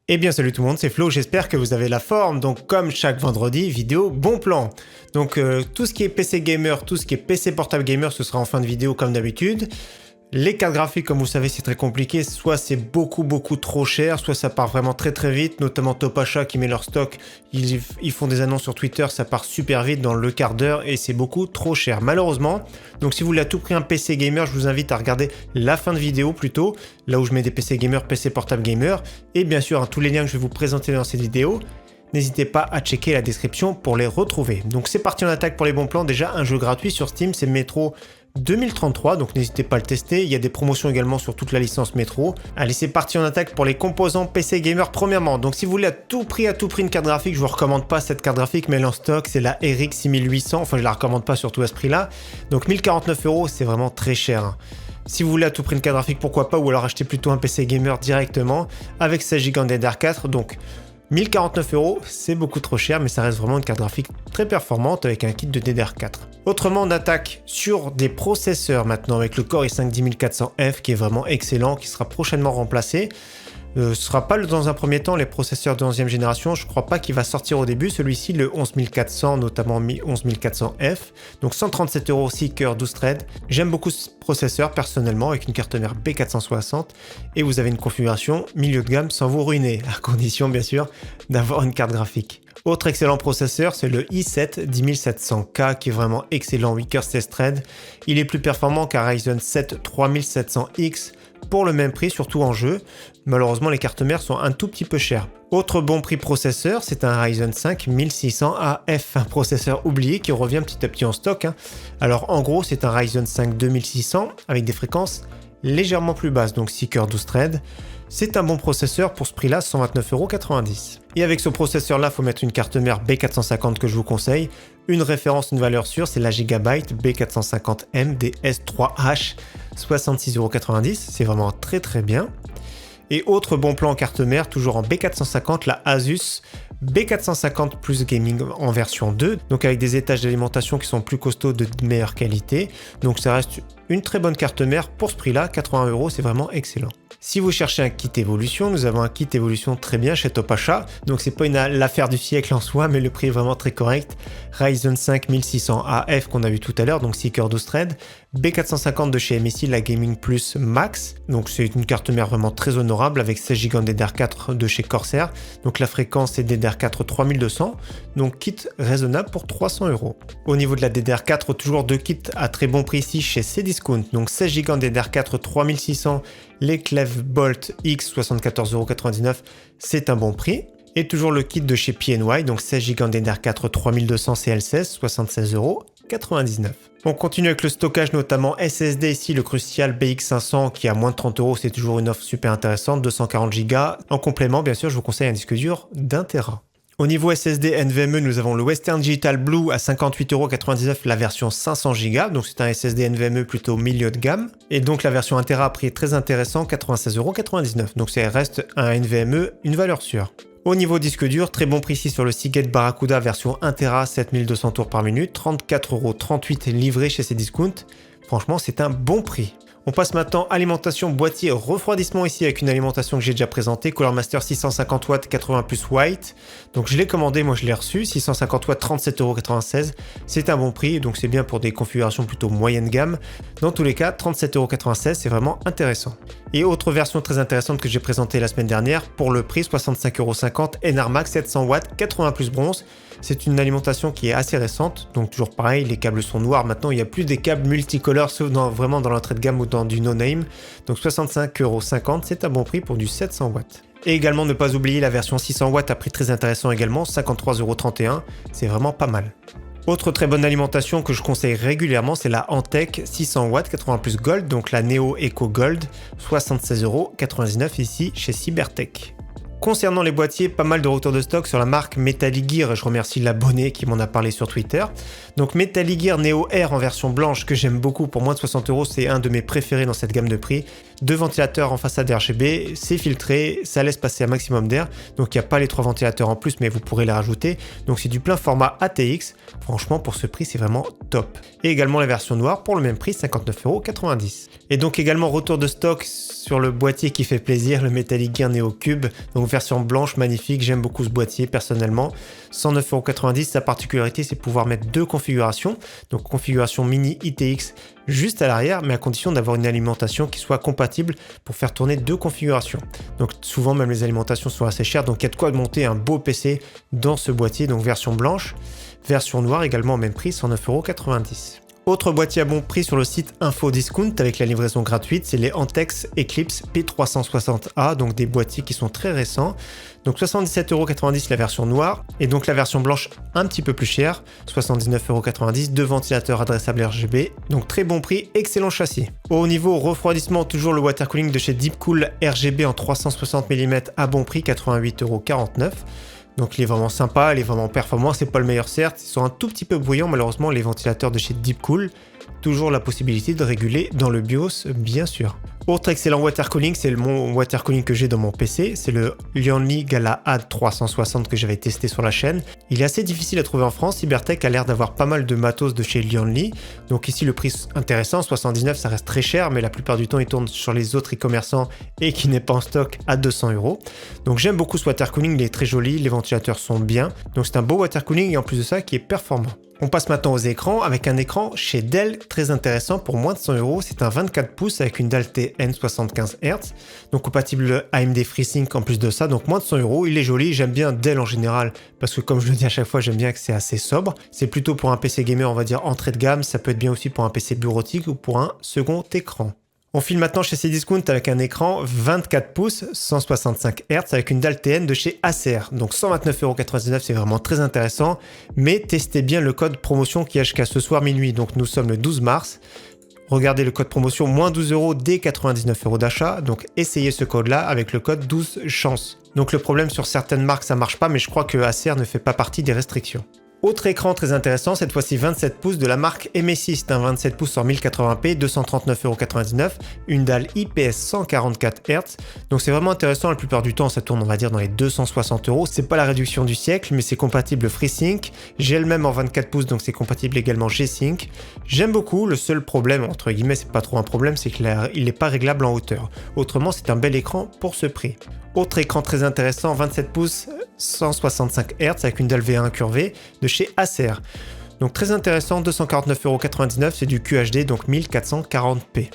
Eh bien salut tout le monde, c'est Flo, j'espère que vous avez la forme. Donc comme chaque vendredi, vidéo bon plan. Donc tout ce qui est PC gamer, tout ce qui est PC portable gamer, ce sera en fin de vidéo comme d'habitude. Les cartes graphiques, comme vous savez, c'est très compliqué. Soit c'est beaucoup trop cher, soit ça part vraiment très vite. Notamment Topachat qui met leur stock. Ils font des annonces sur Twitter, ça part super vite dans le quart d'heure et c'est beaucoup trop cher, malheureusement. Donc si vous voulez à tout prix un PC gamer, je vous invite à regarder la fin de vidéo plutôt. Là où je mets des PC gamer, PC portable gamer. Et bien sûr, tous les liens que je vais vous présenter dans cette vidéo. N'hésitez pas à checker la description pour les retrouver. Donc c'est parti en attaque pour les bons plans. Déjà un jeu gratuit sur Steam, c'est Metro 2033, donc n'hésitez pas à le tester. Il y a des promotions également sur toute la licence Metro. Allez, c'est parti en attaque pour les composants PC Gamer premièrement. Donc si vous voulez à tout prix une carte graphique, je vous recommande pas cette carte graphique, mais elle est en stock, c'est la RX 6800. Enfin, je la recommande pas surtout à ce prix-là. Donc 1049 €, c'est vraiment très cher. Si vous voulez à tout prix une carte graphique, pourquoi pas, ou alors acheter plutôt un PC Gamer directement avec 16 Go DDR4. Donc 1049 €, c'est beaucoup trop cher, mais ça reste vraiment une carte graphique très performante avec un kit de DDR4. Autrement, on attaque sur des processeurs maintenant avec le Core i5 10400F qui est vraiment excellent, qui sera prochainement remplacé. Ce ne sera pas dans un premier temps les processeurs de 11e génération, je ne crois pas qu'il va sortir au début, celui-ci le 11400, notamment 11400F, donc 137 € aussi, cœur 12 threads. J'aime beaucoup ce processeur personnellement avec une carte mère B460 et vous avez une configuration milieu de gamme sans vous ruiner, à condition bien sûr d'avoir une carte graphique. Autre excellent processeur, c'est le i7 10700K qui est vraiment excellent, 8 cœurs 16 threads. Il est plus performant qu'un Ryzen 7 3700X pour le même prix, surtout en jeu. Malheureusement, les cartes mères sont un tout petit peu chères. Autre bon prix processeur, c'est un Ryzen 5 1600AF, un processeur oublié qui revient petit à petit en stock. Alors en gros, c'est un Ryzen 5 2600 avec des fréquences légèrement plus basses, donc 6 cœurs 12 threads. C'est un bon processeur pour ce prix-là, 129,90 €. Et avec ce processeur-là, il faut mettre une carte mère B450 que je vous conseille. Une référence, une valeur sûre, c'est la Gigabyte B450M DS3H, 66,90 €. C'est vraiment très bien. Et autre bon plan en carte mère, toujours en B450, la Asus B450 Plus Gaming en version 2, donc avec des étages d'alimentation qui sont plus costauds, de meilleure qualité. Donc ça reste une très bonne carte mère pour ce prix-là, 80 €, c'est vraiment excellent. Si vous cherchez un kit évolution, nous avons un kit évolution très bien chez Topachat. Donc c'est pas l'affaire du siècle en soi, mais le prix est vraiment très correct. Ryzen 5 1600AF qu'on a vu tout à l'heure, donc 6 cœurs 12 threads. B450 de chez MSI, la Gaming Plus Max. Donc c'est une carte mère vraiment très honorable avec 16 Go DDR4 de chez Corsair. Donc la fréquence est DDR4 3200. Donc kit raisonnable pour 300 €. Au niveau de la DDR4, toujours deux kits à très bon prix ici chez Cdiscount. Donc 16 Go DDR4 3600, les Clev Bolt X 74,99 €, c'est un bon prix. Et toujours le kit de chez PNY, donc 16 Go DDR4 3200 CL16, 76,99 €. On continue avec le stockage, notamment SSD ici, le Crucial BX500 qui a moins de 30 €, c'est toujours une offre super intéressante, 240 Go. En complément, bien sûr, je vous conseille un disque dur d'1 Tera. Au niveau SSD NVMe, nous avons le Western Digital Blue à 58,99 €, la version 500 Go, donc c'est un SSD NVMe plutôt milieu de gamme. Et donc la version 1 Tera à prix très intéressant, 96,99 €, donc ça reste un NVMe, une valeur sûre. Au niveau disque dur, très bon prix ici sur le Seagate Barracuda version 1 Tera, 7200 tours par minute, 34,38 € livré chez Cdiscount. Franchement, c'est un bon prix. On passe maintenant alimentation, boîtier, refroidissement ici avec une alimentation que j'ai déjà présentée, Cooler Master 650 watts 80 plus white. Donc je l'ai commandé, moi je l'ai reçu, 650 watts 37,96 €. C'est un bon prix, donc c'est bien pour des configurations plutôt moyenne gamme. Dans tous les cas, 37,96 €, c'est vraiment intéressant. Et autre version très intéressante que j'ai présentée la semaine dernière, pour le prix 65,50 €, Enarmax 700 watts 80 plus bronze. C'est une alimentation qui est assez récente, donc toujours pareil, les câbles sont noirs. Maintenant, il n'y a plus des câbles multicolores, sauf vraiment dans l'entrée de gamme ou dans du no-name. Donc 65,50 €, c'est un bon prix pour du 700 watts. Et également, ne pas oublier la version 600 watts à prix très intéressant également, 53,31 €, c'est vraiment pas mal. Autre très bonne alimentation que je conseille régulièrement, c'est la Antec 600 watts 80 plus Gold, donc la Neo Eco Gold, 76,99 € ici chez Cybertech. Concernant les boîtiers, pas mal de retours de stock sur la marque Metallic Gear, je remercie l'abonné qui m'en a parlé sur Twitter. Donc Metallic Gear Neo Air en version blanche que j'aime beaucoup pour moins de 60 €, c'est un de mes préférés dans cette gamme de prix. 2 ventilateurs en façade RGB, c'est filtré, ça laisse passer un maximum d'air, donc il n'y a pas les 3 ventilateurs en plus mais vous pourrez les rajouter. Donc c'est du plein format ATX, franchement pour ce prix c'est vraiment top. Et également la version noire pour le même prix, 59,90 €. Et donc également retour de stock sur le boîtier qui fait plaisir, le Metallic Gear Neo Cube. Donc Donc version blanche, magnifique, j'aime beaucoup ce boîtier personnellement. 109,90 €, sa particularité c'est de pouvoir mettre deux configurations. Donc configuration mini ITX juste à l'arrière, mais à condition d'avoir une alimentation qui soit compatible pour faire tourner deux configurations. Donc souvent même les alimentations sont assez chères, donc il y a de quoi monter un beau PC dans ce boîtier, donc version blanche. Version noire également au même prix, 109,90 €. Autre boîtier à bon prix sur le site InfoDiscount avec la livraison gratuite, c'est les Antex Eclipse P360A, donc des boîtiers qui sont très récents. Donc 77,90 € la version noire, et donc la version blanche un petit peu plus chère, 79,90 €, deux ventilateurs adressables RGB, donc très bon prix, excellent châssis. Au niveau refroidissement, toujours le water cooling de chez Deepcool RGB en 360 mm à bon prix, 88,49 €. Donc il est vraiment sympa, il est vraiment performant, c'est pas le meilleur certes, ils sont un tout petit peu bruyants malheureusement les ventilateurs de chez Deepcool. Toujours la possibilité de réguler dans le BIOS bien sûr. Autre excellent water cooling, c'est mon water cooling que j'ai dans mon PC, c'est le Lianli Galahad 360 que j'avais testé sur la chaîne. Il est assez difficile à trouver en France, Cybertech a l'air d'avoir pas mal de matos de chez Lianli. Donc ici le prix intéressant, 79 ça reste très cher, mais la plupart du temps il tourne sur les autres e-commerçants et qui n'est pas en stock à 200 €. Donc j'aime beaucoup ce water cooling, il est très joli, les ventilateurs sont bien. Donc c'est un beau water cooling et en plus de ça qui est performant. On passe maintenant aux écrans avec un écran chez Dell très intéressant pour moins de 100 €. C'est un 24 pouces avec une dalle TN 75 Hz, donc compatible AMD FreeSync en plus de ça, donc moins de 100 €. Il est joli, j'aime bien Dell en général parce que comme je le dis à chaque fois, j'aime bien que c'est assez sobre. C'est plutôt pour un PC gamer, on va dire entrée de gamme, ça peut être bien aussi pour un PC bureautique ou pour un second écran. On file maintenant chez Cdiscount avec un écran 24 pouces 165 Hz avec une dalle TN de chez Acer. Donc 129,99 €, c'est vraiment très intéressant. Mais testez bien le code promotion qui est jusqu'à ce soir minuit. Donc nous sommes le 12 mars. Regardez le code promotion, moins 12 € dès 99 € d'achat. Donc essayez ce code-là avec le code 12 chance. Donc le problème sur certaines marques ça marche pas, mais je crois que Acer ne fait pas partie des restrictions. Autre écran très intéressant, cette fois-ci 27 pouces de la marque MSI, c'est un 27 pouces en 1080p, 239,99 €, une dalle IPS 144 Hz, donc c'est vraiment intéressant, la plupart du temps ça tourne on va dire dans les 260 €, c'est pas la réduction du siècle, mais c'est compatible FreeSync, j'ai le même en 24 pouces donc c'est compatible également G-Sync, j'aime beaucoup, le seul problème, entre guillemets c'est pas trop un problème, c'est qu'il n'est pas réglable en hauteur, autrement c'est un bel écran pour ce prix. Autre écran très intéressant, 27 pouces 165 Hz avec une dalle V1 incurvée de chez Acer. Donc très intéressant, 249,99 €, c'est du QHD, donc 1440p.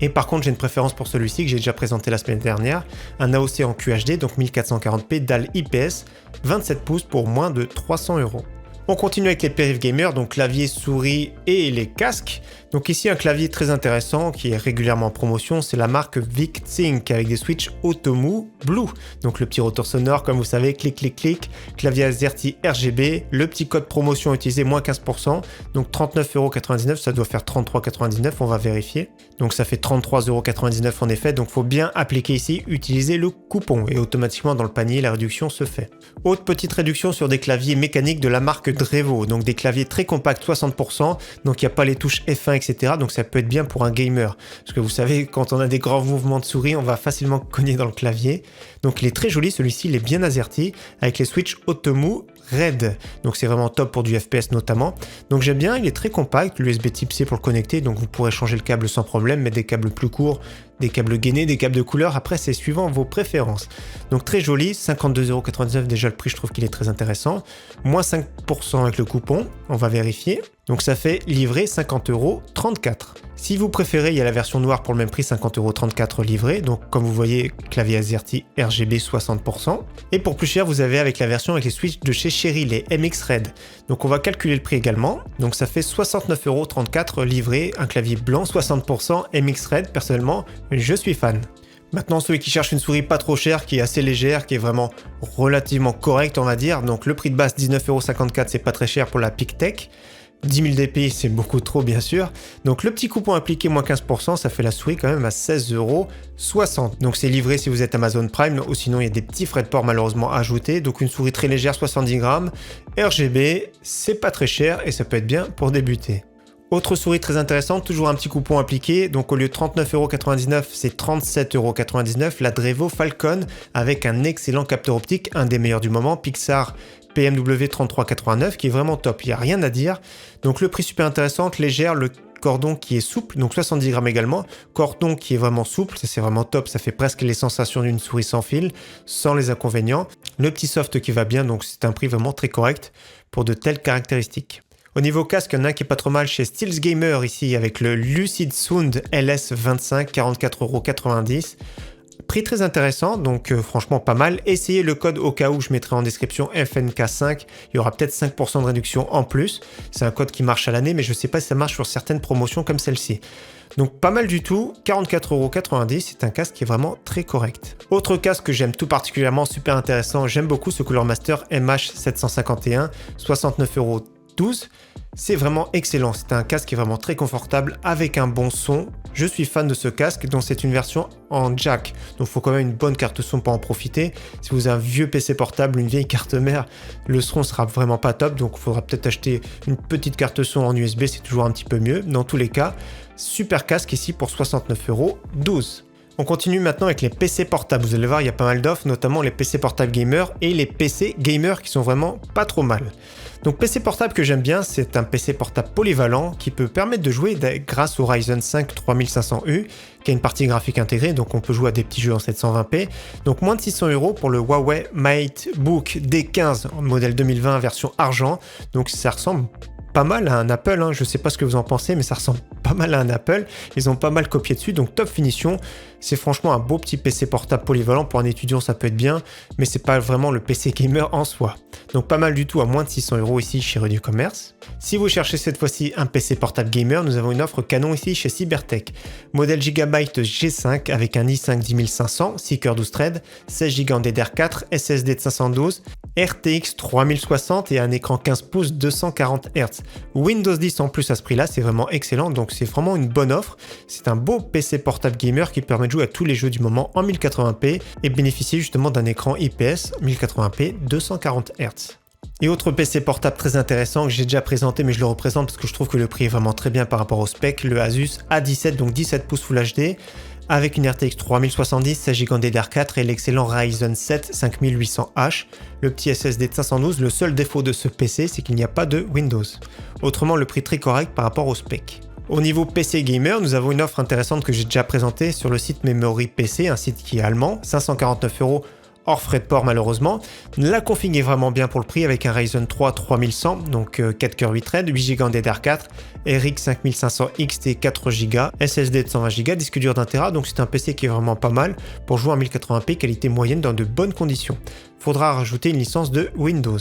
Et par contre, j'ai une préférence pour celui-ci que j'ai déjà présenté la semaine dernière, un AOC en QHD, donc 1440p, dalle IPS, 27 pouces pour moins de 300 €. On continue avec les périphes gamers, donc clavier, souris et les casques. Donc ici un clavier très intéressant qui est régulièrement en promotion, c'est la marque VicThink avec des switches Automu Blue. Donc le petit rotor sonore comme vous savez, clic clic clic, clavier AZERTY RGB, le petit code promotion utilisé moins 15%, donc 39,99 €, ça doit faire 33,99 €, on va vérifier. Donc ça fait 33,99 € en effet, donc faut bien appliquer ici, utiliser le coupon et automatiquement dans le panier la réduction se fait. Autre petite réduction sur des claviers mécaniques de la marque Drevo, donc des claviers très compacts 60%, donc il n'y a pas les touches F1 etc. Donc ça peut être bien pour un gamer, parce que vous savez quand on a des grands mouvements de souris on va facilement cogner dans le clavier. Donc il est très joli celui-ci, il est bien AZERTY avec les switches Automu Red, donc c'est vraiment top pour du FPS notamment. Donc j'aime bien, il est très compact, l'USB type C pour le connecter, donc vous pourrez changer le câble sans problème, mettre des câbles plus courts, des câbles gainés, des câbles de couleur, après c'est suivant vos préférences. Donc très joli, 52,99 € déjà le prix, je trouve qu'il est très intéressant, moins 5% avec le coupon, on va vérifier, donc ça fait livré 50,34 €. Si vous préférez, il y a la version noire pour le même prix, 50,34 € livré, donc comme vous voyez, clavier AZERTY RGB 60%. Et pour plus cher, vous avez avec la version avec les switches de chez Cherry, les MX Red. Donc on va calculer le prix également, donc ça fait 69,34 € livré, un clavier blanc 60% MX Red, personnellement, je suis fan. Maintenant, celui qui cherche une souris pas trop chère, qui est assez légère, qui est vraiment relativement correcte, on va dire, donc le prix de base 19,54 €, c'est pas très cher pour la PicTech. 10 000 dpi, c'est beaucoup trop bien sûr. Donc le petit coupon appliqué moins 15%, ça fait la souris quand même à 16,60 €. Donc c'est livré si vous êtes Amazon Prime, ou sinon il y a des petits frais de port malheureusement ajoutés. Donc une souris très légère, 70 grammes, RGB, c'est pas très cher et ça peut être bien pour débuter. Autre souris très intéressante, toujours un petit coupon appliqué, donc au lieu de 39,99 €, c'est 37,99 €, la Drevo Falcon avec un excellent capteur optique, un des meilleurs du moment, Pixar PMW 3389 qui est vraiment top, il n'y a rien à dire. Donc le prix super intéressant, légère, le cordon qui est souple, donc 70 grammes également, cordon qui est vraiment souple, ça c'est vraiment top, ça fait presque les sensations d'une souris sans fil, sans les inconvénients. Le petit soft qui va bien, donc c'est un prix vraiment très correct pour de telles caractéristiques. Au niveau casque, il y en a un qui est pas trop mal chez Steels Gamer ici avec le Lucid Sound LS25, 44,90 €. Prix très intéressant, donc franchement pas mal. Essayez le code au cas où, je mettrai en description FNK5, il y aura peut-être 5% de réduction en plus. C'est un code qui marche à l'année, mais je sais pas si ça marche sur certaines promotions comme celle-ci. Donc pas mal du tout, 44,90 €, c'est un casque qui est vraiment très correct. Autre casque que j'aime tout particulièrement, super intéressant, j'aime beaucoup ce Cooler Master MH751, 69,12 €. C'est vraiment excellent, c'est un casque qui est vraiment très confortable avec un bon son. Je suis fan de ce casque, donc c'est une version en jack, donc il faut quand même une bonne carte son pour en profiter. Si vous avez un vieux PC portable, une vieille carte mère, le son sera vraiment pas top, donc il faudra peut-être acheter une petite carte son en USB, c'est toujours un petit peu mieux. Dans tous les cas, super casque ici pour 69,12 €. On continue maintenant avec les PC portables. Vous allez voir, il y a pas mal d'offres, notamment les PC portables gamer et les PC gamer qui sont vraiment pas trop mal. Donc PC portable que j'aime bien, c'est un PC portable polyvalent qui peut permettre de jouer grâce au Ryzen 5 3500U qui a une partie graphique intégrée, donc on peut jouer à des petits jeux en 720p. Donc moins de 600 € pour le Huawei MateBook D15 modèle 2020 version argent. Donc ça ressemble pas mal à un Apple, hein. Je sais pas ce que vous en pensez, mais ça ressemble pas mal à un Apple. Ils ont pas mal copié dessus, donc top finition. C'est franchement un beau petit PC portable polyvalent. Pour un étudiant, ça peut être bien, mais c'est pas vraiment le PC gamer en soi. Donc pas mal du tout à moins de 600 € ici chez Rue du Commerce. Si vous cherchez cette fois-ci un PC portable gamer, nous avons une offre canon ici chez Cybertech. Modèle Gigabyte G5 avec un i5 10500, 6 cœurs 12 threads, 16 Go en DDR4, SSD de 512, RTX 3060 et un écran 15 pouces 240 Hz. Windows 10 en plus à ce prix-là, c'est vraiment excellent, donc c'est vraiment une bonne offre. C'est un beau PC portable gamer qui permet de jouer à tous les jeux du moment en 1080p et bénéficier justement d'un écran IPS 1080p 240 Hz. Et autre PC portable très intéressant que j'ai déjà présenté, mais je le représente parce que je trouve que le prix est vraiment très bien par rapport au spec, le Asus A17, donc 17 pouces Full HD, avec une RTX 3070, 16 Go en DDR4 et l'excellent Ryzen 7 5800H. Le petit SSD de 512, le seul défaut de ce PC, c'est qu'il n'y a pas de Windows. Autrement, le prix très correct par rapport au spec. Au niveau PC gamer, nous avons une offre intéressante que j'ai déjà présentée sur le site Memory PC, un site qui est allemand, 549 € hors frais de port malheureusement. La config est vraiment bien pour le prix avec un Ryzen 3 3100, donc 4 cœurs 8 threads, 8 Go en DDR4, RX 5500 XT 4 Go, SSD de 120 Go, disque dur d'1 TB, donc c'est un PC qui est vraiment pas mal pour jouer en 1080p qualité moyenne dans de bonnes conditions. Faudra rajouter une licence de Windows.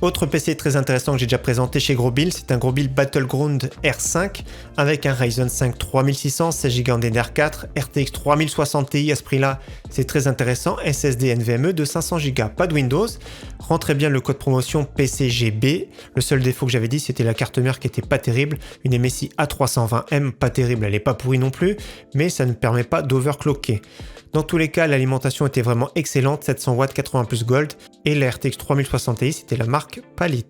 Autre PC très intéressant que j'ai déjà présenté chez Grobuild, c'est un Grobuild Battleground R5 avec un Ryzen 5 3600, 16 Go en DDR4, RTX 3060 Ti à ce prix-là, c'est très intéressant, SSD NVMe de 500 Go, pas de Windows. Rentrez bien le code promotion PCGB. Le seul défaut que j'avais dit, c'était la carte mère qui était pas terrible, une MSI A320M, pas terrible, elle est pas pourrie non plus, mais ça ne permet pas d'overclocker. Dans tous les cas, l'alimentation était vraiment excellente, 700 watts 80 plus gold, et la RTX 3060 Ti, c'était la marque Palit.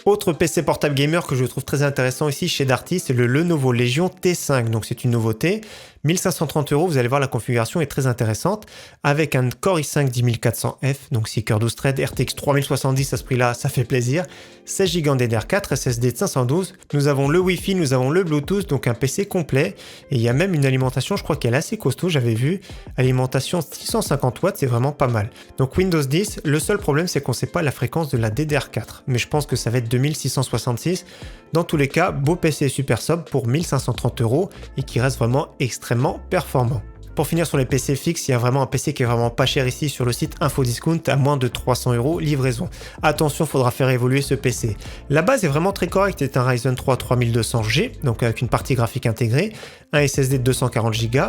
Autre PC portable gamer que je trouve très intéressant ici chez Darty, c'est le Lenovo Legion T5, donc c'est une nouveauté. 1530 €, vous allez voir la configuration est très intéressante, avec un Core i5 10400F, donc 6 cœurs 12 threads, RTX 3070 à ce prix-là, ça fait plaisir. 16 Go en DDR4, SSD de 512, nous avons le Wi-Fi, nous avons le Bluetooth, donc un PC complet, et il y a même une alimentation, je crois qu'elle est assez costaud, j'avais vu, alimentation 650 watts, c'est vraiment pas mal. Donc Windows 10, le seul problème c'est qu'on ne sait pas la fréquence de la DDR4, mais je pense que ça va être 2666. Dans tous les cas, beau PC super sobre pour 1530 € et qui reste vraiment extrêmement performant. Pour finir sur les PC fixes, il y a vraiment un PC qui est vraiment pas cher ici sur le site Infodiscount à moins de 300 € livraison. Attention, faudra faire évoluer ce PC. La base est vraiment très correcte, c'est un Ryzen 3 3200G, donc avec une partie graphique intégrée, un SSD de 240 Go.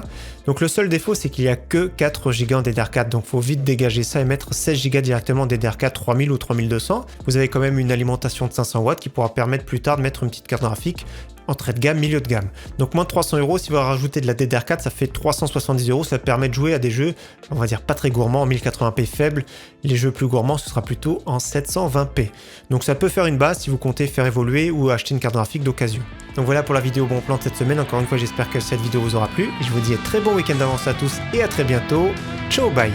Donc le seul défaut, c'est qu'il n'y a que 4 Go en DDR4, donc faut vite dégager ça et mettre 16 Go directement en DDR4 3000 ou 3200. Vous avez quand même une alimentation de 500 watts qui pourra permettre plus tard de mettre une petite carte graphique entrée de gamme, milieu de gamme. Donc moins de 300 €, si vous rajoutez de la DDR4, ça fait 370 €, ça permet de jouer à des jeux, on va dire pas très gourmands, en 1080p faible. Les jeux plus gourmands, ce sera plutôt en 720p. Donc ça peut faire une base si vous comptez faire évoluer ou acheter une carte graphique d'occasion. Donc voilà pour la vidéo bon plan de cette semaine. Encore une fois, j'espère que cette vidéo vous aura plu. Je vous dis très bon week-end d'avance à tous et à très bientôt. Ciao, bye!